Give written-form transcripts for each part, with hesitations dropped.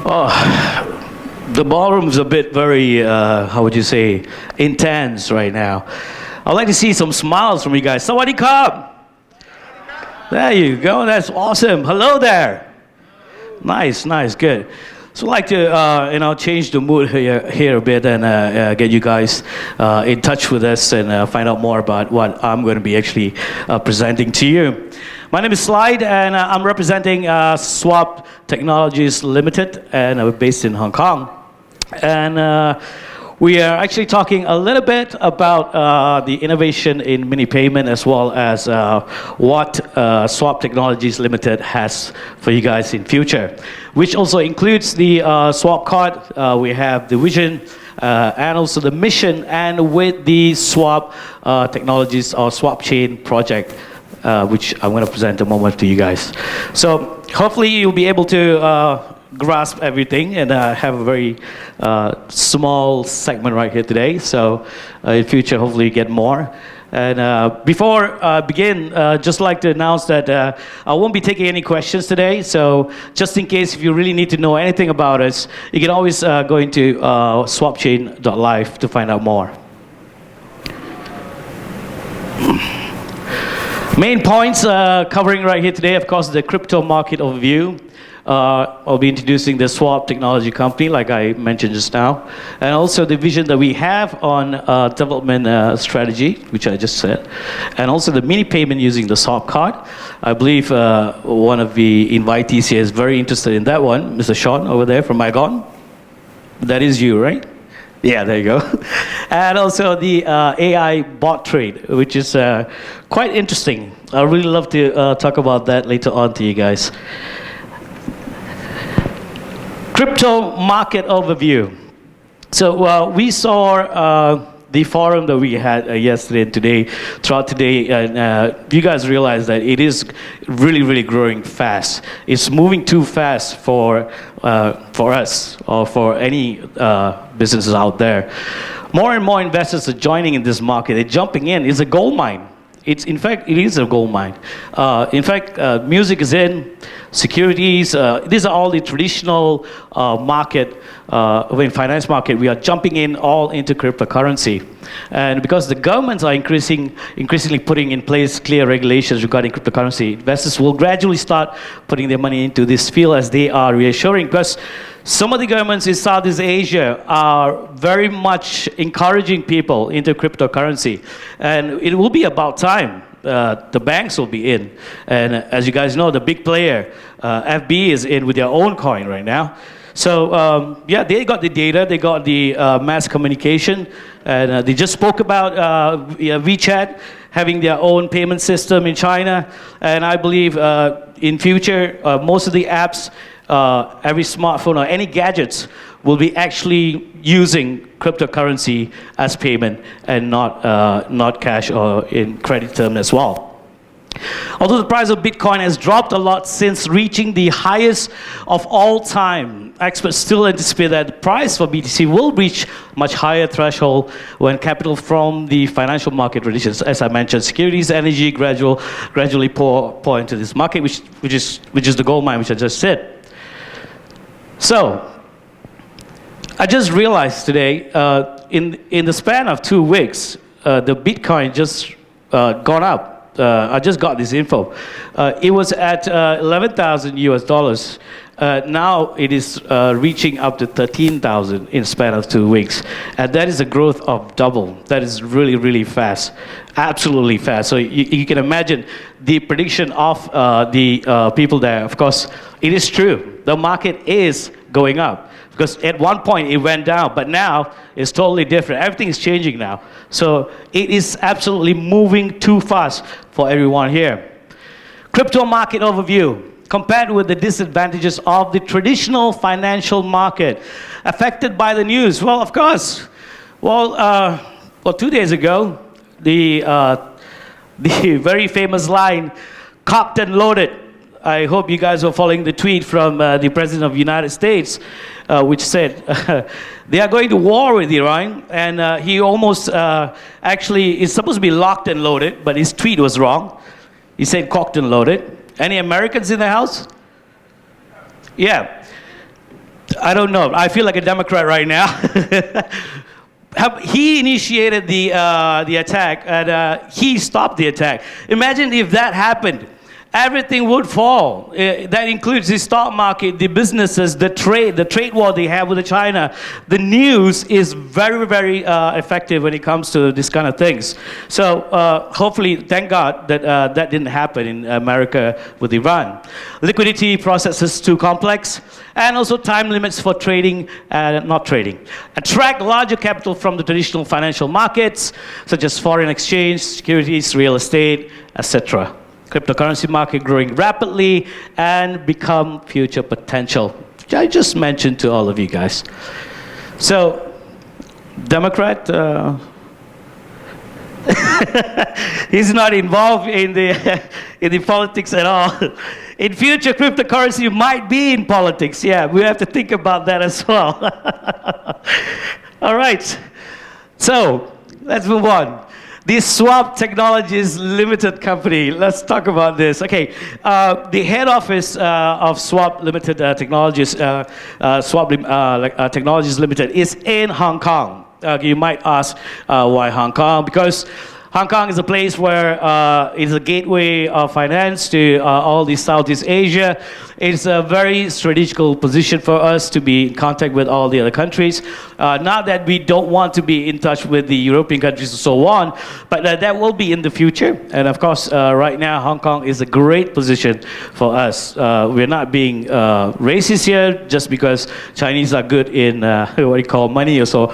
Oh, the ballroom's a bit very, how would you say, intense right now. I'd like to see some smiles from you guys. Sawadee Krap! There you go, that's awesome. Hello there. Nice, nice, good. So I'd like to, change the mood here a bit and get you guys in touch with us and find out more about what I'm going to be actually presenting to you. My name is Slyde, and I'm representing Swap Technologies Limited, and we're based in Hong Kong. And we are actually talking a little bit about the innovation in mini payment, as well as what Swap Technologies Limited has for you guys in future, which also includes the swap card. We have the vision and also the mission, and with the Swap Technologies or Swap Chain project, which I'm going to present in a moment to you guys. So hopefully you'll be able to grasp everything and have a very small segment right here today. So in future, hopefully you get more. And before I begin, just like to announce that I won't be taking any questions today. So just in case if you really need to know anything about us, you can always go into swapchain.live to find out more. Main points covering right here today, of course, the crypto market overview. I'll be introducing the Swap Technology Company, like I mentioned just now, and also the vision that we have on development strategy, which I just said, and also the mini payment using the swap card. I believe one of the invitees here is very interested in that one, Mr. Sean over there from Aron. That is you, right? Yeah, there you go. And also the AI bot trade, which is quite interesting. I really love to talk about that later on to you guys. Crypto market overview. So we saw the forum that we had yesterday and today, throughout today, and you guys realize that it is really, really growing fast. It's moving too fast for us or for any businesses out there. More and more investors are joining in this market. They're jumping in. It's a gold mine. In fact, it is a gold mine. Music is in, securities, these are all the traditional market, in finance market, we are jumping in all into cryptocurrency. And because the governments are increasingly putting in place clear regulations regarding cryptocurrency, investors will gradually start putting their money into this field as they are reassuring. Because some of the governments in Southeast Asia are very much encouraging people into cryptocurrency. And it will be about time. The banks will be in. And as you guys know, the big player, FB, is in with their own coin right now. So yeah, they got the data, they got the mass communication, and they just spoke about WeChat having their own payment system in China. And I believe in future, most of the apps, every smartphone or any gadgets will be actually using cryptocurrency as payment and not cash or in credit term as well. Although the price of Bitcoin has dropped a lot since reaching the highest of all time, experts still anticipate that the price for BTC will reach much higher threshold when capital from the financial market reduces. As I mentioned, securities, energy gradually pour into this market, which is the gold mine, which I just said. So I just realized today, in the span of 2 weeks, the Bitcoin just gone up. I just got this info. It was at 11,000 US dollars. Now it is reaching up to 13,000 in span of 2 weeks. And that is a growth of double. That is really, really fast. Absolutely fast. So you can imagine the prediction of the people there. Of course, it is true. The market is going up. Because at one point it went down, but now it's totally different. Everything is changing now. So it is absolutely moving too fast for everyone here. Crypto market overview. Compared with the disadvantages of the traditional financial market affected by the news. Well, of course. Well, 2 days ago, the very famous line, cocked and loaded. I hope you guys are following the tweet from the President of the United States, which said they are going to war with Iran, and he almost actually is supposed to be locked and loaded, but his tweet was wrong. He said cocked and loaded. Any Americans in the house? Yeah. I don't know. I feel like a Democrat right now. He initiated the attack, and he stopped the attack. Imagine if that happened. Everything would fall. That includes the stock market, the businesses, the trade war they have with China. The news is very, very effective when it comes to this kind of things. So hopefully, thank God that that didn't happen in America with Iran. Liquidity processes too complex, and also time limits for trading and not trading. Attract larger capital from the traditional financial markets, such as foreign exchange, securities, real estate, etc. Cryptocurrency market growing rapidly and become future potential, which I just mentioned to all of you guys. So, Democrat, he's not involved in the politics at all. In future, cryptocurrency might be in politics. Yeah, we have to think about that as well. All right. So, let's move on. The Swap Technologies Limited company. Let's talk about this. Okay, the head office of Swap Limited Technologies, Technologies Limited, is in Hong Kong. You might ask why Hong Kong? Because Hong Kong is a place where it's a gateway of finance to all the Southeast Asia. It's a very strategical position for us to be in contact with all the other countries. Not that we don't want to be in touch with the European countries and so on, but that will be in the future. And of course, right now, Hong Kong is a great position for us. We're not being racist here just because Chinese are good in what you call money or so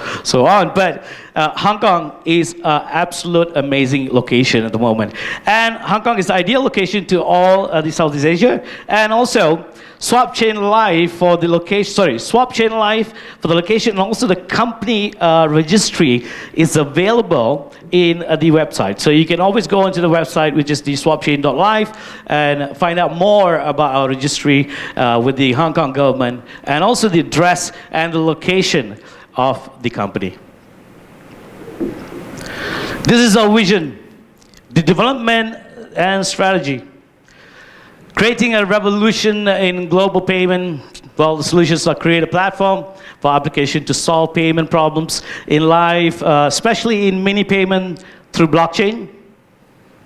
on. But Hong Kong is an absolute amazing location at the moment. And Hong Kong is the ideal location to all the Southeast Asia. And also, Swap Chain Live for the location, Swap Chain Live for the location, and also the company registry is available in the website. So you can always go onto the website, which is the swapchain.live, and find out more about our registry with the Hong Kong government, and also the address and the location of the company. This is our vision, the development and strategy. Creating a revolution in global payment. Well, the solutions are create a platform for application to solve payment problems in life, especially in mini payment through blockchain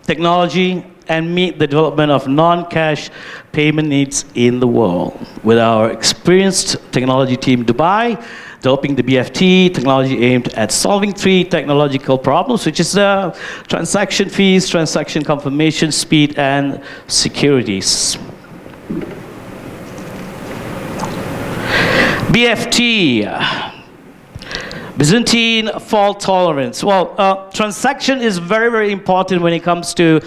technology, and meet the development of non-cash payment needs in the world. With our experienced technology team in Dubai, developing the BFT technology aimed at solving 3 technological problems, which is transaction fees, transaction confirmation, speed, and securities. BFT, Byzantine fault tolerance. Well, transaction is very, very important when it comes to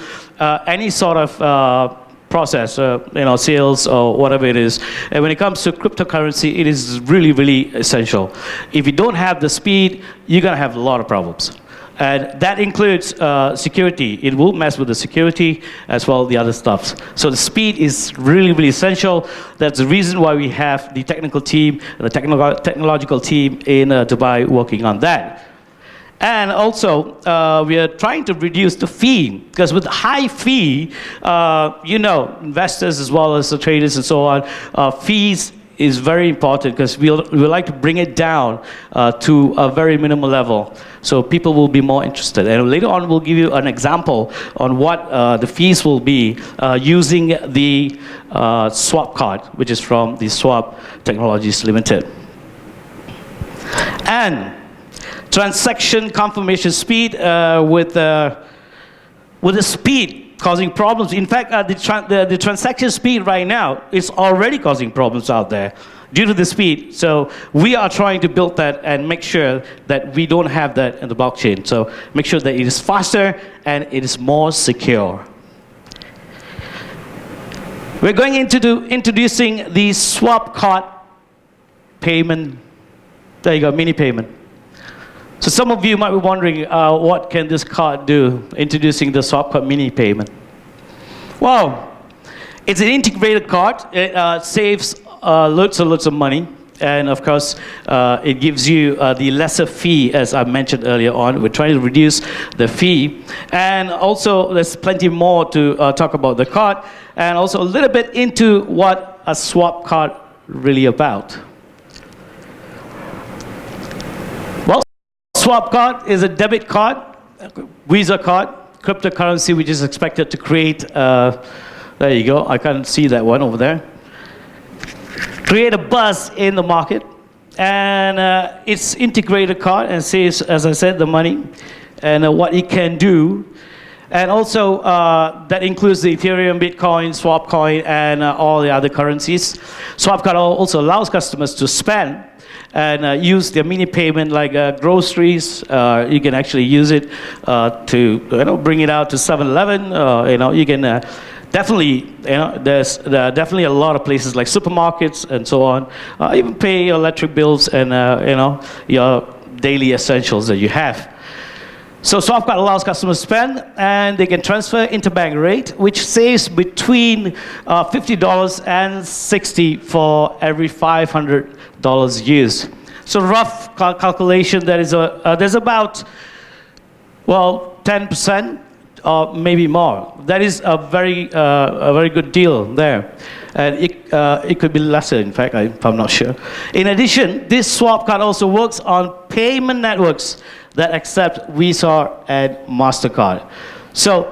any sort of process, sales or whatever it is. And when it comes to cryptocurrency, it is really, really essential. If you don't have the speed, you're going to have a lot of problems. And that includes security. It will mess with the security as well as the other stuff. So the speed is really, really essential. That's the reason why we have the technical team, the technological team in Dubai working on that. And also, we are trying to reduce the fee, because with high fee, investors as well as the traders and so on, fees is very important, because we like to bring it down to a very minimal level, so people will be more interested. And later on, we'll give you an example on what the fees will be using the swap card, which is from the Swap Technologies Limited. And transaction confirmation speed with the speed causing problems. In fact, the transaction speed right now is already causing problems out there due to the speed. So we are trying to build that and make sure that we don't have that in the blockchain. So make sure that it is faster and it is more secure. We're going into introducing the swap card payment. There you go, mini payment. So some of you might be wondering, what can this card do, introducing the swap card mini payment? Well, it's an integrated card. It saves loads and loads of money. And of course, it gives you the lesser fee, as I mentioned earlier on. We're trying to reduce the fee. And also, there's plenty more to talk about the card. And also a little bit into what a swap card really about. Swap card is a debit card, Visa card, cryptocurrency, which is expected to create, there you go, I can't see that one over there. Create a buzz in the market. And it's integrated card and saves, as I said, the money and what it can do. And also, that includes the Ethereum, Bitcoin, Swapcoin, and all the other currencies. Swap card also allows customers to spend and use their mini payment like groceries. You can actually use it to bring it out to 7-Eleven. You can definitely, there's definitely a lot of places like supermarkets and so on. Even pay your electric bills and your daily essentials that you have. So Swap card allows customers to spend, and they can transfer interbank rate, which saves between $50 and $60 for every $500 used. So rough calculation, there's about 10% or maybe more. That is a very good deal there, and it could be lesser. In fact, I'm not sure. In addition, this Swap card also works on payment networks that accept Visa and MasterCard. So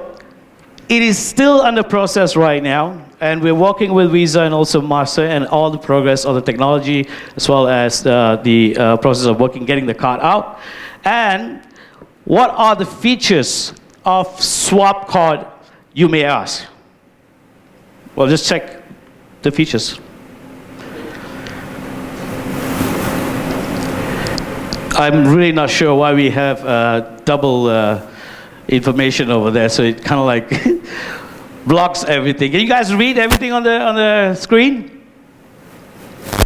it is still under process right now, and we're working with Visa and also Master and all the progress of the technology, as well as the process of getting the card out. And what are the features of Swap card, you may ask? Well, just check the features. I'm really not sure why we have double information over there, so it kind of like blocks everything. Can you guys read everything on the screen?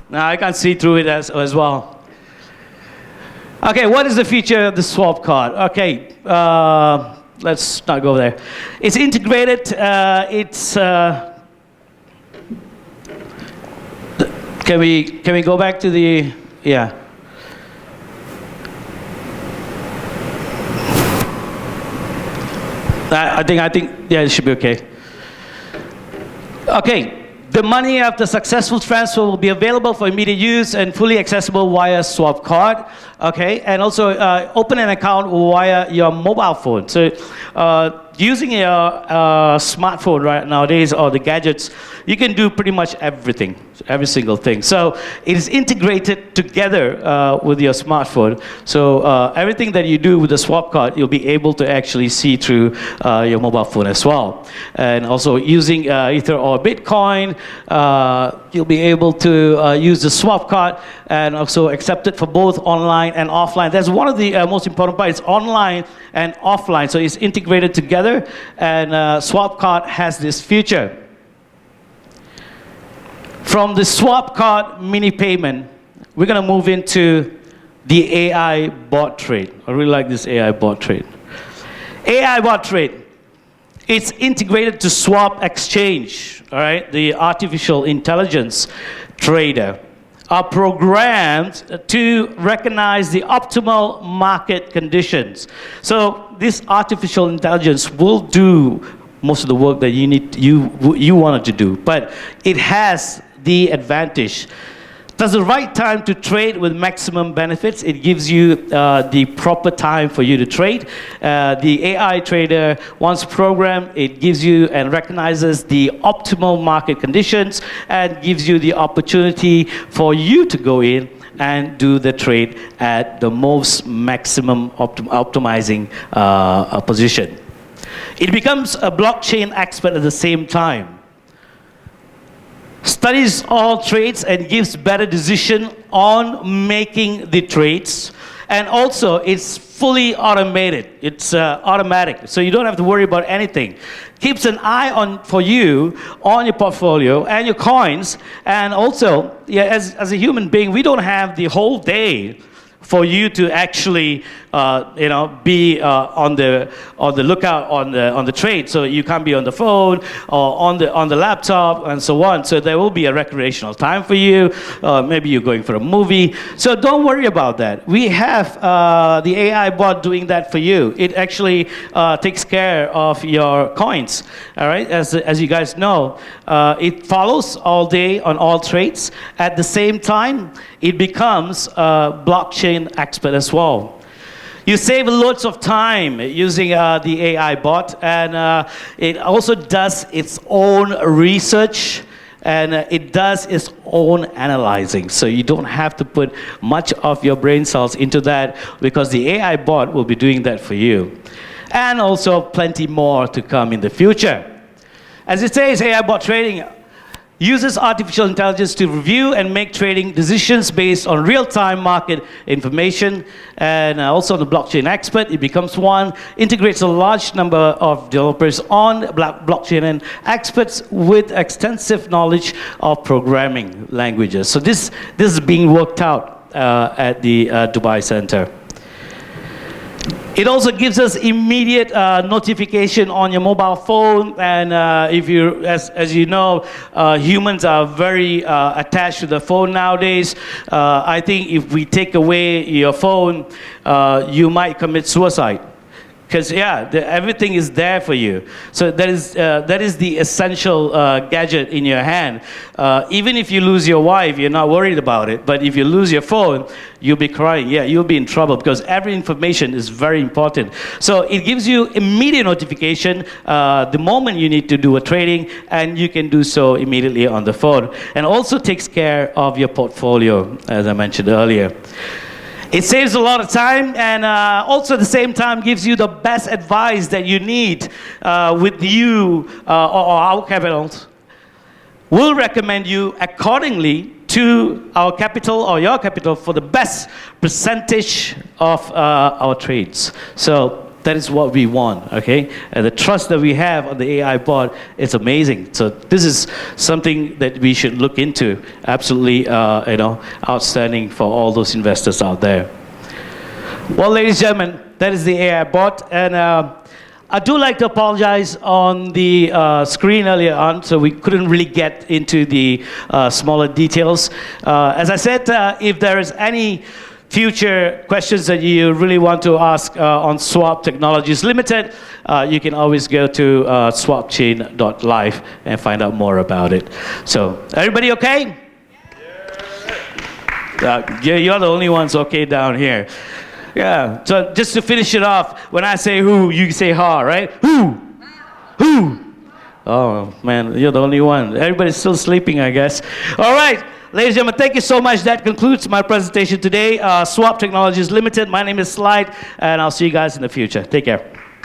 No, I can't see through it as well. Okay, what is the feature of the Swap card? Okay, let's not go there. It's integrated. Can we go back to the I think yeah, it should be okay. Okay, the money after successful transfer will be available for immediate use and fully accessible via Swap card. Okay, and also open an account via your mobile phone. So using your smartphone right nowadays, or the gadgets, you can do pretty much everything, every single thing. So it is integrated together with your smartphone. So everything that you do with the Swap card, you'll be able to actually see through your mobile phone as well. And also using Ether or Bitcoin, you'll be able to use the Swap card and also accept it for both online and offline. That's one of the most important parts. It's online and offline, so it's integrated together, and Swap card has this feature. From the Swap card mini payment, we're going to move into the AI bot trade. I really like this AI bot trade. AI bot trade, it's integrated to Swap Exchange, all right? The artificial intelligence trader are programmed to recognize the optimal market conditions. So this artificial intelligence will do most of the work that you wanted to do, but it has the advantage. That's the right time to trade with maximum benefits. It gives you the proper time for you to trade. The AI trader, once programmed, it gives you and recognizes the optimal market conditions and gives you the opportunity for you to go in and do the trade at the most maximum optimizing position. It becomes a blockchain expert at the same time. Studies all trades and gives better decision on making the trades, and also it's fully automated. It's automatic, so you don't have to worry about anything. Keeps an eye on for you on your portfolio and your coins, and also as a human being, we don't have the whole day for you to actually be on the lookout on the trade. So you can't be on the phone or on the laptop and so on. So there will be a recreational time for you. Maybe you're going for a movie. So don't worry about that. We have the AI bot doing that for you. It actually takes care of your coins. All right, as you guys know, it follows all day on all trades. At the same time, it becomes a blockchain expert as well. You save loads of time using the AI bot, and it also does its own research, and it does its own analyzing. So you don't have to put much of your brain cells into that, because the AI bot will be doing that for you. And also plenty more to come in the future. As it says, AI bot trading uses artificial intelligence to review and make trading decisions based on real-time market information, and also the blockchain expert. It becomes one, integrates a large number of developers on blockchain and experts with extensive knowledge of programming languages. So this is being worked out at the Dubai Center. It also gives us immediate notification on your mobile phone, and if you, as you know, humans are very attached to the phone nowadays. I think if we take away your phone, you might commit suicide. Because everything is there for you. So that is the essential gadget in your hand. Even if you lose your wife, you're not worried about it. But if you lose your phone, you'll be crying. Yeah, you'll be in trouble, because every information is very important. So it gives you immediate notification the moment you need to do a trading, and you can do so immediately on the phone. And also takes care of your portfolio, as I mentioned earlier. It saves a lot of time, and also at the same time gives you the best advice that you need with you or our capitals. We'll recommend you accordingly to our capital or your capital for the best percentage of our trades. So that is what we want, okay? And the trust that we have on the AI bot is amazing. So this is something that we should look into. Absolutely, outstanding for all those investors out there. Well, ladies and gentlemen, that is the AI bot, and I do like to apologize on the screen earlier on, so we couldn't really get into the smaller details. As I said, if there is any future questions that you really want to ask on Swap Technologies Limited, you can always go to swapchain.live and find out more about it. So, everybody okay? You're the only ones okay down here. Yeah, so just to finish it off, when I say who, you say ha, right? Who? Who? Oh, man, you're the only one. Everybody's still sleeping, I guess. All right. Ladies and gentlemen, thank you so much. That concludes my presentation today. Swap Technologies Limited. My name is Slyde, and I'll see you guys in the future. Take care.